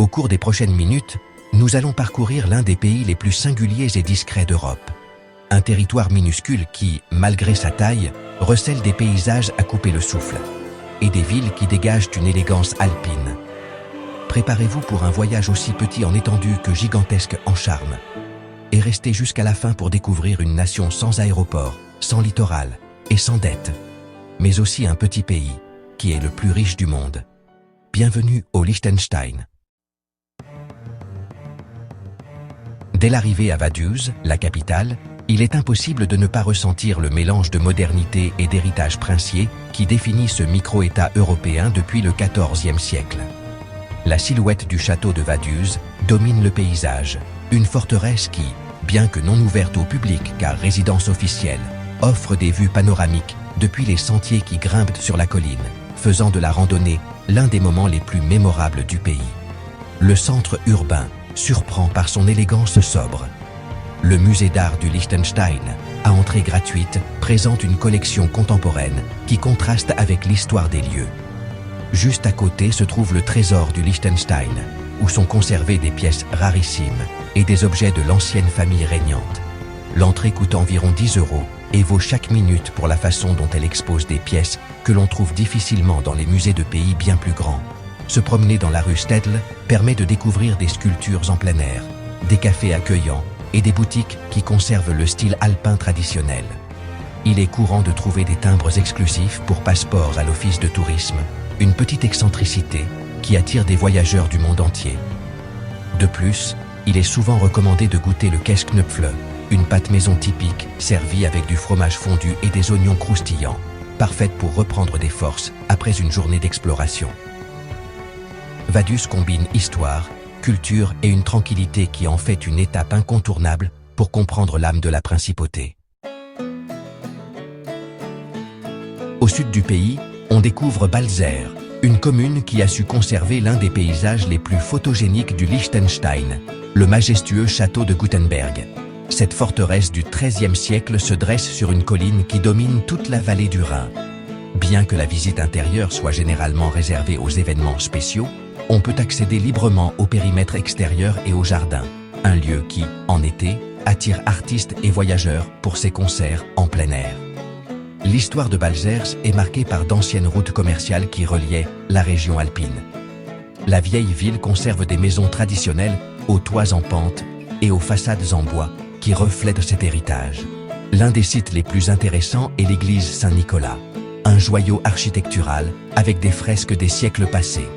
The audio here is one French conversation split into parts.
Au cours des prochaines minutes, nous allons parcourir l'un des pays les plus singuliers et discrets d'Europe. Un territoire minuscule qui, malgré sa taille, recèle des paysages à couper le souffle et des villes qui dégagent une élégance alpine. Préparez-vous pour un voyage aussi petit en étendue que gigantesque en charme. Et restez jusqu'à la fin pour découvrir une nation sans aéroport, sans littoral et sans dette, mais aussi un petit pays qui est le plus riche du monde. Bienvenue au Liechtenstein. Dès l'arrivée à Vaduz, la capitale, il est impossible de ne pas ressentir le mélange de modernité et d'héritage princier qui définit ce micro-État européen depuis le XIVe siècle. La silhouette du château de Vaduz domine le paysage, une forteresse qui, bien que non ouverte au public car résidence officielle, offre des vues panoramiques depuis les sentiers qui grimpent sur la colline, faisant de la randonnée l'un des moments les plus mémorables du pays. Le centre urbain surprend par son élégance sobre. Le musée d'art du Liechtenstein, à entrée gratuite, présente une collection contemporaine qui contraste avec l'histoire des lieux. Juste à côté se trouve le trésor du Liechtenstein, où sont conservées des pièces rarissimes et des objets de l'ancienne famille régnante. L'entrée coûte environ 10 € et vaut chaque minute pour la façon dont elle expose des pièces que l'on trouve difficilement dans les musées de pays bien plus grands. Se promener dans la rue Stedel permet de découvrir des sculptures en plein air, des cafés accueillants et des boutiques qui conservent le style alpin traditionnel. Il est courant de trouver des timbres exclusifs pour passeports à l'office de tourisme, une petite excentricité qui attire des voyageurs du monde entier. De plus, il est souvent recommandé de goûter le Käseknöpfle, une pâte maison typique servie avec du fromage fondu et des oignons croustillants, parfaite pour reprendre des forces après une journée d'exploration. Vaduz combine histoire, culture et une tranquillité qui en fait une étape incontournable pour comprendre l'âme de la principauté. Au sud du pays, on découvre Balzers, une commune qui a su conserver l'un des paysages les plus photogéniques du Liechtenstein, le majestueux château de Gutenberg. Cette forteresse du XIIIe siècle se dresse sur une colline qui domine toute la vallée du Rhin. Bien que la visite intérieure soit généralement réservée aux événements spéciaux, on peut accéder librement au périmètre extérieur et au jardin, un lieu qui, en été, attire artistes et voyageurs pour ses concerts en plein air. L'histoire de Balzers est marquée par d'anciennes routes commerciales qui reliaient la région alpine. La vieille ville conserve des maisons traditionnelles aux toits en pente et aux façades en bois qui reflètent cet héritage. L'un des sites les plus intéressants est l'église Saint-Nicolas, un joyau architectural avec des fresques des siècles passés.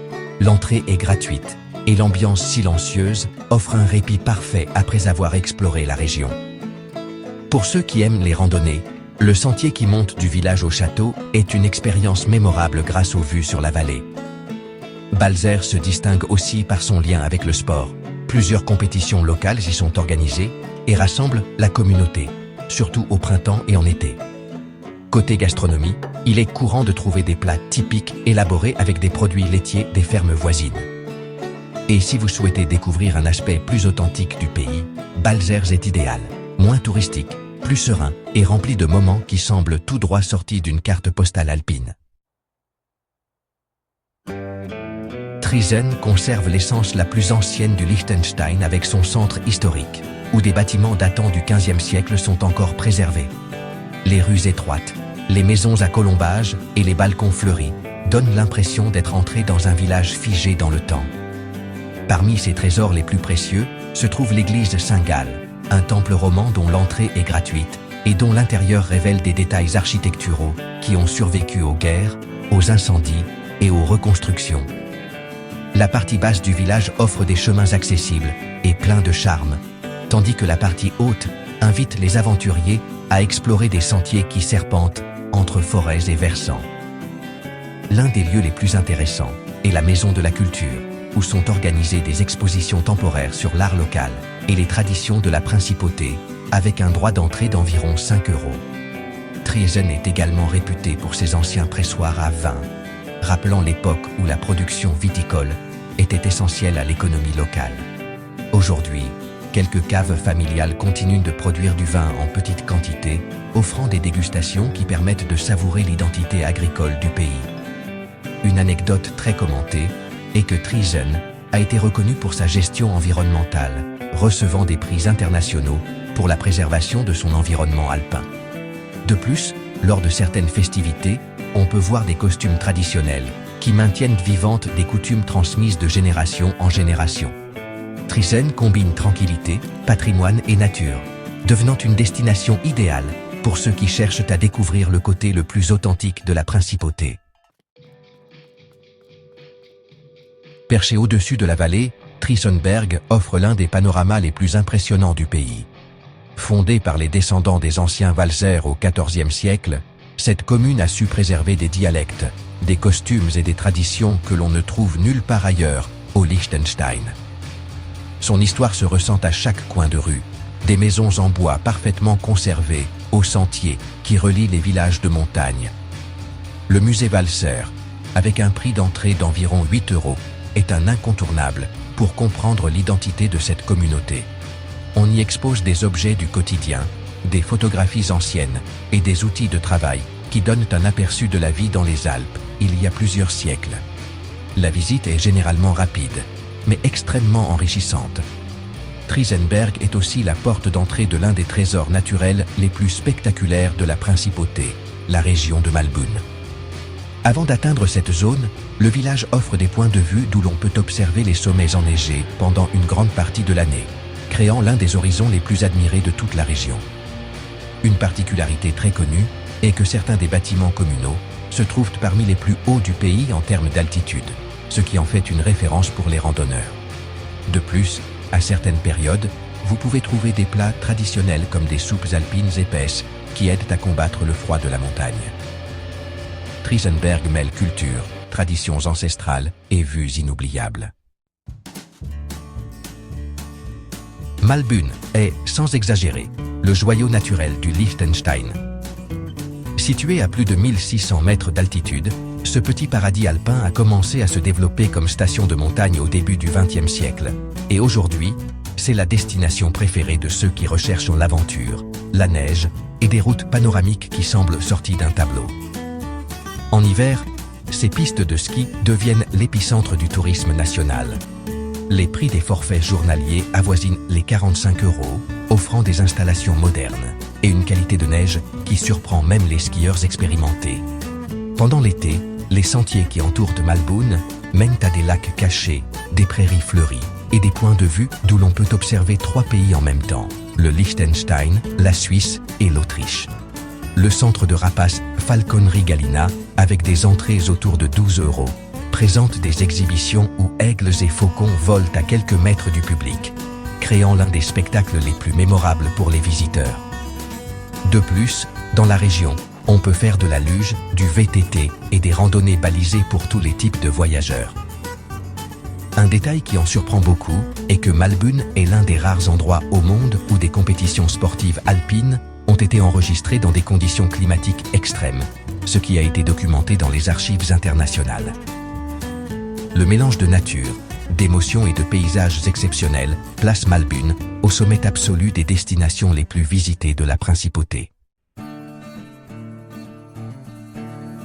L'entrée est gratuite et l'ambiance silencieuse offre un répit parfait après avoir exploré la région. Pour ceux qui aiment les randonnées, le sentier qui monte du village au château est une expérience mémorable grâce aux vues sur la vallée. Balzers se distingue aussi par son lien avec le sport. Plusieurs compétitions locales y sont organisées et rassemblent la communauté, surtout au printemps et en été. Côté gastronomie, il est courant de trouver des plats typiques élaborés avec des produits laitiers des fermes voisines. Et si vous souhaitez découvrir un aspect plus authentique du pays, Balzers est idéal, moins touristique, plus serein et rempli de moments qui semblent tout droit sortis d'une carte postale alpine. Triesen conserve l'essence la plus ancienne du Liechtenstein avec son centre historique, où des bâtiments datant du XVe siècle sont encore préservés. Les rues étroites, les maisons à colombages et les balcons fleuris donnent l'impression d'être entré dans un village figé dans le temps. Parmi ses trésors les plus précieux se trouve l'église Saint-Gall, un temple roman dont l'entrée est gratuite et dont l'intérieur révèle des détails architecturaux qui ont survécu aux guerres, aux incendies et aux reconstructions. La partie basse du village offre des chemins accessibles et pleins de charme, tandis que la partie haute invite les aventuriers à explorer des sentiers qui serpentent entre forêts et versants. L'un des lieux les plus intéressants est la Maison de la Culture, où sont organisées des expositions temporaires sur l'art local et les traditions de la principauté, avec un droit d'entrée d'environ 5 €. Triesen est également réputé pour ses anciens pressoirs à vin, rappelant l'époque où la production viticole était essentielle à l'économie locale. Aujourd'hui, quelques caves familiales continuent de produire du vin en petite quantité, offrant des dégustations qui permettent de savourer l'identité agricole du pays. Une anecdote très commentée est que Triesen a été reconnu pour sa gestion environnementale, recevant des prix internationaux pour la préservation de son environnement alpin. De plus, lors de certaines festivités, on peut voir des costumes traditionnels qui maintiennent vivantes des coutumes transmises de génération en génération. Trisen combine tranquillité, patrimoine et nature, devenant une destination idéale pour ceux qui cherchent à découvrir le côté le plus authentique de la principauté. Perché au-dessus de la vallée, Trisenberg offre l'un des panoramas les plus impressionnants du pays. Fondée par les descendants des anciens Walser au XIVe siècle, cette commune a su préserver des dialectes, des costumes et des traditions que l'on ne trouve nulle part ailleurs, au Liechtenstein. Son histoire se ressent à chaque coin de rue, des maisons en bois parfaitement conservées, aux sentiers qui relient les villages de montagne. Le musée Walser, avec un prix d'entrée d'environ 8 €, est un incontournable pour comprendre l'identité de cette communauté. On y expose des objets du quotidien, des photographies anciennes et des outils de travail qui donnent un aperçu de la vie dans les Alpes il y a plusieurs siècles. La visite est généralement rapide, mais extrêmement enrichissante. Trisenberg est aussi la porte d'entrée de l'un des trésors naturels les plus spectaculaires de la principauté, la région de Malbun. Avant d'atteindre cette zone, le village offre des points de vue d'où l'on peut observer les sommets enneigés pendant une grande partie de l'année, créant l'un des horizons les plus admirés de toute la région. Une particularité très connue est que certains des bâtiments communaux se trouvent parmi les plus hauts du pays en termes d'altitude, ce qui en fait une référence pour les randonneurs. De plus, à certaines périodes, vous pouvez trouver des plats traditionnels comme des soupes alpines épaisses qui aident à combattre le froid de la montagne. Trisenberg mêle culture, traditions ancestrales et vues inoubliables. Malbun est, sans exagérer, le joyau naturel du Liechtenstein. Situé à plus de 1600 mètres d'altitude, ce petit paradis alpin a commencé à se développer comme station de montagne au début du XXe siècle. Et aujourd'hui, c'est la destination préférée de ceux qui recherchent l'aventure, la neige et des routes panoramiques qui semblent sorties d'un tableau. En hiver, ces pistes de ski deviennent l'épicentre du tourisme national. Les prix des forfaits journaliers avoisinent les 45 €, offrant des installations modernes et une qualité de neige qui surprend même les skieurs expérimentés. Pendant l'été, les sentiers qui entourent Malbun mènent à des lacs cachés, des prairies fleuries et des points de vue d'où l'on peut observer 3 pays en même temps, le Liechtenstein, la Suisse et l'Autriche. Le centre de rapaces Falconnerie Galina, avec des entrées autour de 12 €, présente des exhibitions où aigles et faucons volent à quelques mètres du public, créant l'un des spectacles les plus mémorables pour les visiteurs. De plus, dans la région, on peut faire de la luge, du VTT et des randonnées balisées pour tous les types de voyageurs. Un détail qui en surprend beaucoup est que Malbun est l'un des rares endroits au monde où des compétitions sportives alpines ont été enregistrées dans des conditions climatiques extrêmes, ce qui a été documenté dans les archives internationales. Le mélange de nature, d'émotions et de paysages exceptionnels place Malbun au sommet absolu des destinations les plus visitées de la principauté.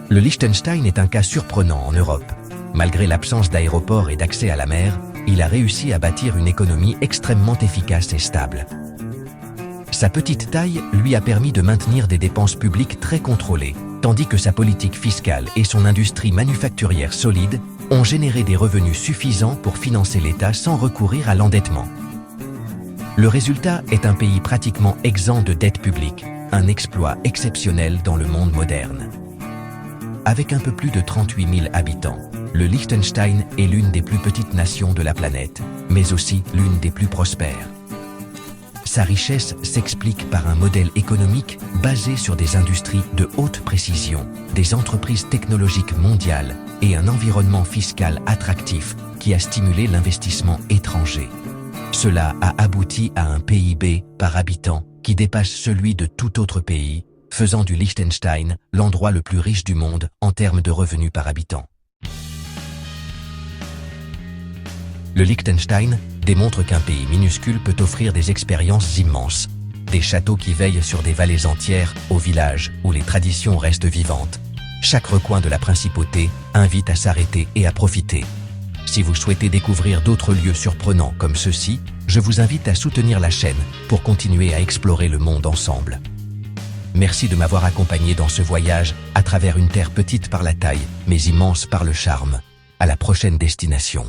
Le Liechtenstein est un cas surprenant en Europe. Malgré l'absence d'aéroport et d'accès à la mer, il a réussi à bâtir une économie extrêmement efficace et stable. Sa petite taille lui a permis de maintenir des dépenses publiques très contrôlées, tandis que sa politique fiscale et son industrie manufacturière solide ont généré des revenus suffisants pour financer l'État sans recourir à l'endettement. Le résultat est un pays pratiquement exempt de dette publique, un exploit exceptionnel dans le monde moderne. Avec un peu plus de 38 000 habitants, le Liechtenstein est l'une des plus petites nations de la planète, mais aussi l'une des plus prospères. Sa richesse s'explique par un modèle économique basé sur des industries de haute précision, des entreprises technologiques mondiales et un environnement fiscal attractif qui a stimulé l'investissement étranger. Cela a abouti à un PIB par habitant qui dépasse celui de tout autre pays, faisant du Liechtenstein l'endroit le plus riche du monde en termes de revenus par habitant. Le Liechtenstein démontre qu'un pays minuscule peut offrir des expériences immenses, des châteaux qui veillent sur des vallées entières, aux villages où les traditions restent vivantes. Chaque recoin de la principauté invite à s'arrêter et à profiter. Si vous souhaitez découvrir d'autres lieux surprenants comme ceux-ci, je vous invite à soutenir la chaîne pour continuer à explorer le monde ensemble. Merci de m'avoir accompagné dans ce voyage à travers une terre petite par la taille, mais immense par le charme. À la prochaine destination.